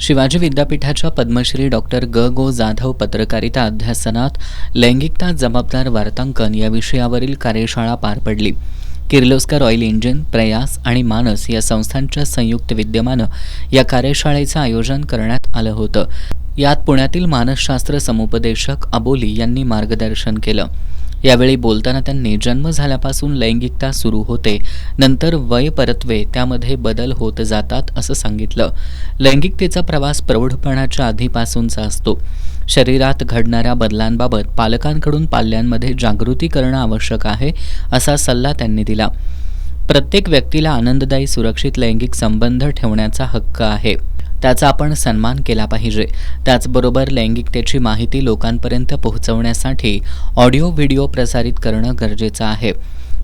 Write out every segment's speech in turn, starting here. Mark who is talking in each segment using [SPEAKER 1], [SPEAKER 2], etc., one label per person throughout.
[SPEAKER 1] शिवाजी विद्यापीठाच्या पद्मश्री डॉक्टर गो जाधव पत्रकारिता अध्यासनात लैंगिकता जबाबदार वार्तांकन या विषयावरील कार्यशाळा पार पडली. किर्लोस्कर ऑइल इंजिन, प्रयास आणि मानस या संस्थांच्या संयुक्त विद्यमानं या कार्यशाळेचं आयोजन करण्यात आलं होतं. यात पुण्यातील मानसशास्त्र समुपदेशक अबोली यांनी मार्गदर्शन केलं. यावेळी बोलताना त्यांनी जन्म झाल्यापासून लैंगिकता सुरू होते, नंतर वय परतवे त्यामध्ये बदल होत जातात असं सांगितलं. लैंगिकतेचा प्रवास प्रौढपणाच्या आधीपासूनचा असतो. शरीरात घडणाऱ्या बदलांबाबत पालकांकडून पाल्यांमध्ये जागृती करणं आवश्यक आहे असा सल्ला त्यांनी दिला. प्रत्येक व्यक्तीला आनंददायी सुरक्षित लैंगिक संबंध ठेवण्याचा हक्क आहे, त्याचा आपण सन्मान केला पाहिजे. त्याचबरोबर लैंगिकतेची माहिती लोकांपर्यंत पोहोचवण्यासाठी ऑडिओ व्हिडिओ प्रसारित करणं गरजेचं आहे.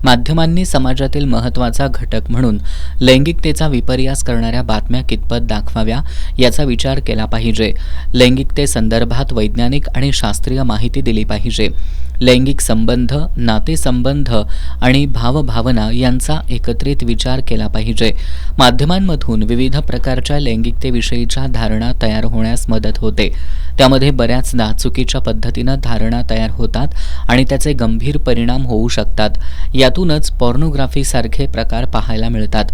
[SPEAKER 1] माध्यमांनी समाजातील महत्त्वाचा घटक म्हणून लैंगिकतेचा विपर्यास करणाऱ्या बातम्या कितपत दाखवाव्या याचा विचार केला पाहिजे. लैंगिकतेसंदर्भात वैज्ञानिक आणि शास्त्रीय माहिती दिली पाहिजे. लैंगिक संबंध, नातेसंबंध आणि भावभावना यांचा एकत्रित विचार केला पाहिजे. माध्यमांमधून विविध प्रकारच्या लैंगिकतेविषयीच्या धारणा तयार होण्यास मदत होते. त्यामध्ये बऱ्याचदा चुकीच्या पद्धतीनं धारणा तयार होतात आणि त्याचे गंभीर परिणाम होऊ शकतात. यातूनच पॉर्नोग्राफीसारखे प्रकार पाहायला मिळतात.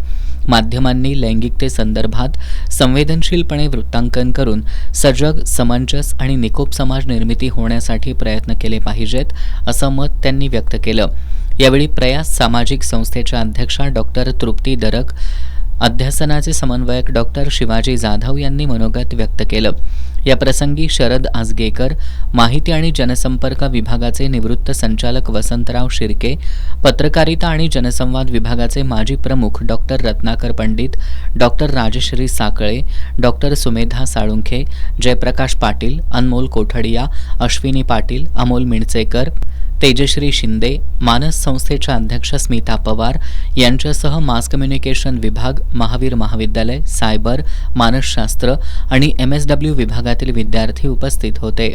[SPEAKER 1] माध्यमांनी लैंगिकतेसंदर्भात संवेदनशीलपणे वृत्तांकन करून सजग, समंजस आणि निकोप समाज निर्मिती होण्यासाठी प्रयत्न केले पाहिजेत, असं मत त्यांनी व्यक्त केलं. यावेळी प्रयास सामाजिक संस्थेच्या अध्यक्षा डॉक्टर तृप्ती दरक, अध्यासनाचे समन्वयक डॉक्टर शिवाजी जाधव यांनी मनोगत व्यक्त केलं. या प्रसंगी शरद आजगेकर, माहिती आणि जनसंपर्क विभागाचे निवृत्त संचालक वसंतराव शिर्के, पत्रकारिता आणि जनसंवाद विभागाचे माजी प्रमुख doctor Ratnakar Pandit, doctor Rajshree Sakale, doctor Sumedha Salunkhe, Jayaprakash Patil, Anmol Kothadia, Ashwini Patil, Amol Minchekar, Tejashree Shinde, Manas संस्थेच्या अध्यक्ष स्मिता पवार यांच्यासह मास कम्युनिकेशन विभाग, महावीर महाविद्यालय, सायबर, मानसशास्त्र आणि MSW विभागातील विद्यार्थी उपस्थित होते.